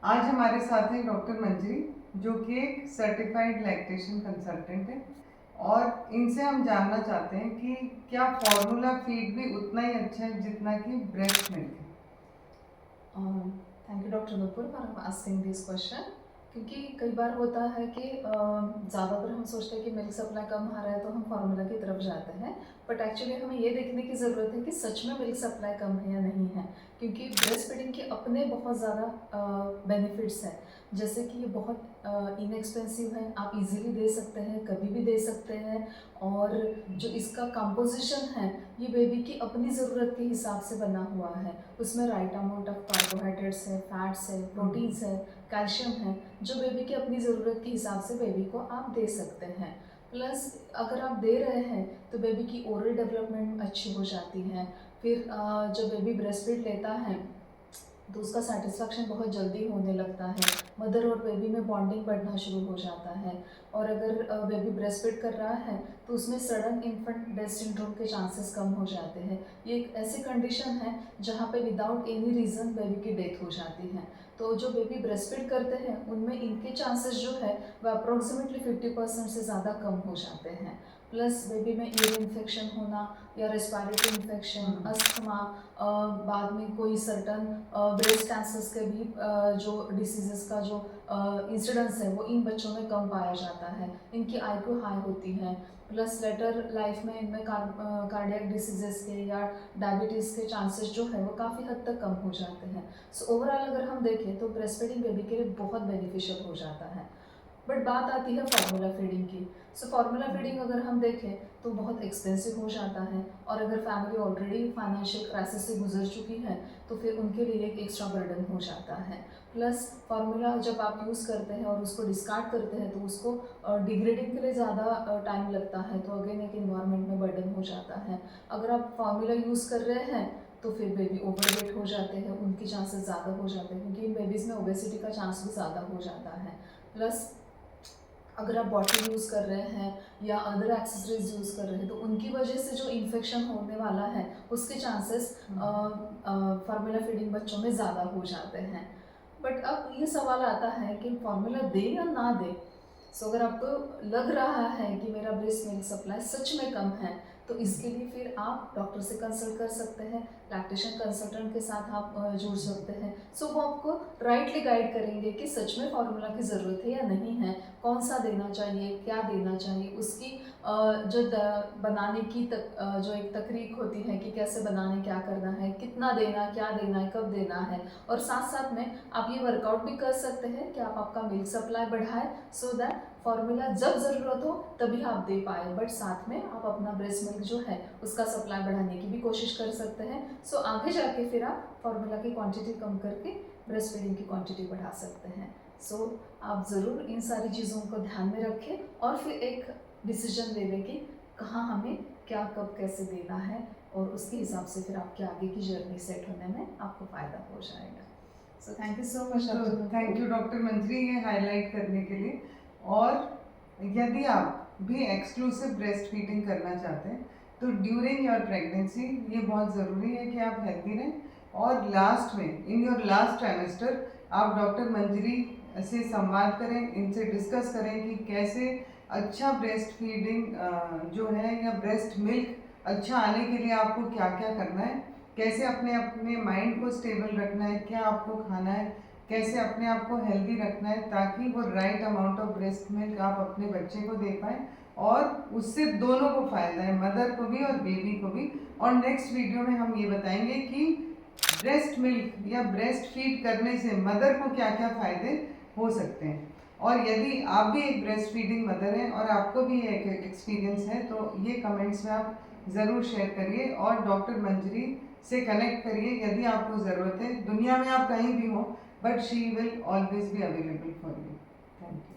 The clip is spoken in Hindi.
आज हमारे साथ हैं डॉक्टर मंजरी, जो कि एक सर्टिफाइड लैक्टेशन कंसल्टेंट है। और इनसे हम जानना चाहते हैं कि क्या फॉर्मूला फीड भी उतना ही अच्छा है जितना कि ब्रेस्ट मिल्क है। Thank you doctor Nupur for asking this question. क्योंकि कई बार होता है कि ज़्यादातर हम सोचते हैं कि मिल्क सप्लाई कम आ रहा है तो हम फार्मूला की तरफ जाते हैं। बट एक्चुअली हमें ये देखने की ज़रूरत है कि सच में मिल्क सप्लाई कम है या नहीं है। क्योंकि ब्रेस्ट फीडिंग के अपने बहुत ज़्यादा बेनिफिट्स हैं। जैसे कि ये बहुत इनएक्सपेंसिव है, आप इजीली दे सकते हैं, कभी भी दे सकते हैं। और जो इसका कंपोजिशन है ये बेबी की अपनी ज़रूरत के हिसाब से बना हुआ है। उसमें राइट अमाउंट ऑफ कार्बोहाइड्रेट्स है, फैट्स है, प्रोटीन्स है, कैल्शियम है, जो बेबी की अपनी ज़रूरत के हिसाब से बेबी को आप दे सकते हैं। प्लस अगर आप दे रहे हैं तो बेबी की ओरल डेवलपमेंट अच्छी हो जाती है। फिर जब बेबी ब्रेस्ट फीड लेता है तो उसका सेटिस्फैक्शन बहुत जल्दी होने लगता है। मदर और बेबी में बॉन्डिंग बढ़ना शुरू हो जाता है। और अगर बेबी ब्रेस्ट फीड कर रहा है तो उसमें सडन इन्फेंट डेथ सिंड्रोम के चांसेस कम हो जाते हैं। ये एक ऐसी कंडीशन है जहाँ पे विदाउट एनी रीज़न बेबी की डेथ हो जाती है। तो जो बेबी ब्रेस्ट फीड करते हैं उनमें इनके चांसेस जो है वह अप्रोक्सीमेटली 50% से ज़्यादा कम हो जाते हैं। प्लस बेबी में ईयर इन्फेक्शन होना या रेस्पिरेटरी इन्फेक्शन, अस्थमा, बाद में कोई सर्टन ब्रेस्ट कैंसर्स के भी जो डिसीजेस का जो इंसिडेंस है वो इन बच्चों में कम पाया जाता है। इनकी IQ हाई होती है। प्लस लेटर लाइफ में इनमें कार्डियक डिसीजेस के या डायबिटीज़ के चांसेस जो है वो काफ़ी हद तक कम हो जाते हैं। सो ओवरऑल अगर हम देखें तो ब्रेस्ट फीडिंग बेबी के लिए बहुत बेनिफिशियल हो जाता है। बट बात आती है फार्मूला फीडिंग की। सो फार्मूला फीडिंग अगर हम देखें तो बहुत एक्सपेंसिव हो जाता है। और अगर फैमिली ऑलरेडी फाइनेंशियल क्राइसिस से गुजर चुकी है तो फिर उनके लिए एक एक्स्ट्रा बर्डन हो जाता है। प्लस फार्मूला जब आप यूज़ करते हैं और उसको डिस्कार्ड करते हैं तो उसको डिग्रेडिंग के लिए ज़्यादा टाइम लगता है, तो अगेन एक इन्वायरमेंट में बर्डन हो जाता है। अगर आप फार्मूला यूज़ कर रहे हैं तो फिर बेबी ओवरवेट हो जाते हैं, उनके चांसेस ज़्यादा हो जाते हैं क्योंकि इन बेबीज़ में ओबेसिटी का चांस भी ज़्यादा हो जाता है। प्लस अगर आप बॉटल यूज़ कर रहे हैं या अदर एक्सेसरीज यूज़ कर रहे हैं तो उनकी वजह से जो इन्फेक्शन होने वाला है उसके चांसेस फार्मूला फीडिंग बच्चों में ज़्यादा हो जाते हैं। बट अब ये सवाल आता है कि फार्मूला दे या ना दे। सो अगर आपको लग रहा है कि मेरा ब्रेस्ट मिल्क सप्लाई सच में कम है तो इसके लिए फिर आप डॉक्टर से कंसल्ट कर सकते हैं, लैक्टेशन कंसल्टेंट के साथ आप जुड़ सकते हैं। सो वो आपको राइटली गाइड करेंगे कि सच में फार्मूला की ज़रूरत है या नहीं है, कौन सा देना चाहिए, क्या देना चाहिए, उसकी जो बनाने की जो एक तकनीक होती है कि कैसे बनाने, क्या करना है, कितना देना, क्या देना है, कब देना है। और साथ साथ में आप ये वर्कआउट भी कर सकते हैं कि आप आपका मिल्क सप्लाई बढ़ाएं सो दैट फार्मूला जब ज़रूरत हो तभी आप दे पाए। बट साथ में आप अपना ब्रेस्ट मिल्क जो है उसका सप्लाई बढ़ाने की भी कोशिश कर सकते हैं। सो आगे जाके फिर आप फार्मूला की क्वांटिटी कम करके ब्रेस्ट फीडिंग की क्वांटिटी बढ़ा सकते हैं। सो आप ज़रूर इन सारी चीज़ों को ध्यान में रखें और फिर एक डिसीजन ले लें कि कहाँ हमें क्या कब कैसे देना है, और उसके हिसाब से फिर आपके आगे की जर्नी सेट होने में आपको फ़ायदा हो जाएगा। So thank you so much. Thank you doctor Manjari ये हाईलाइट करने के लिए। और यदि आप भी एक्सक्लूसिव ब्रेस्ट फीडिंग करना चाहते हैं तो ड्यूरिंग योर प्रेगनेंसी ये बहुत ज़रूरी है कि आप हेल्दी रहें। और लास्ट में इन योर लास्ट ट्राइमेस्टर आप डॉक्टर मंजरी से संवाद करें, इनसे डिस्कस करें कि कैसे अच्छा ब्रेस्ट फीडिंग जो है या ब्रेस्ट मिल्क अच्छा आने के लिए आपको क्या क्या करना है, कैसे अपने अपने माइंड को स्टेबल रखना है, क्या आपको खाना है, कैसे अपने आप को हेल्दी रखना है ताकि वो right amount of breast milk आप अपने बच्चे को दे पाएँ और उससे दोनों को फ़ायदा है, मदर को भी और बेबी को भी। और नेक्स्ट वीडियो में हम ये बताएंगे कि ब्रेस्ट मिल्क या ब्रेस्ट फीड करने से मदर को क्या क्या फ़ायदे हो सकते हैं। और यदि आप भी एक ब्रेस्ट फीडिंग मदर हैं और आपको भी एक एक्सपीरियंस है तो ये कमेंट्स में आप ज़रूर शेयर करिए और डॉक्टर मंजरी से कनेक्ट करिए यदि आपको ज़रूरत है। दुनिया में आप कहीं भी हो but she will always be available for you. Thank you.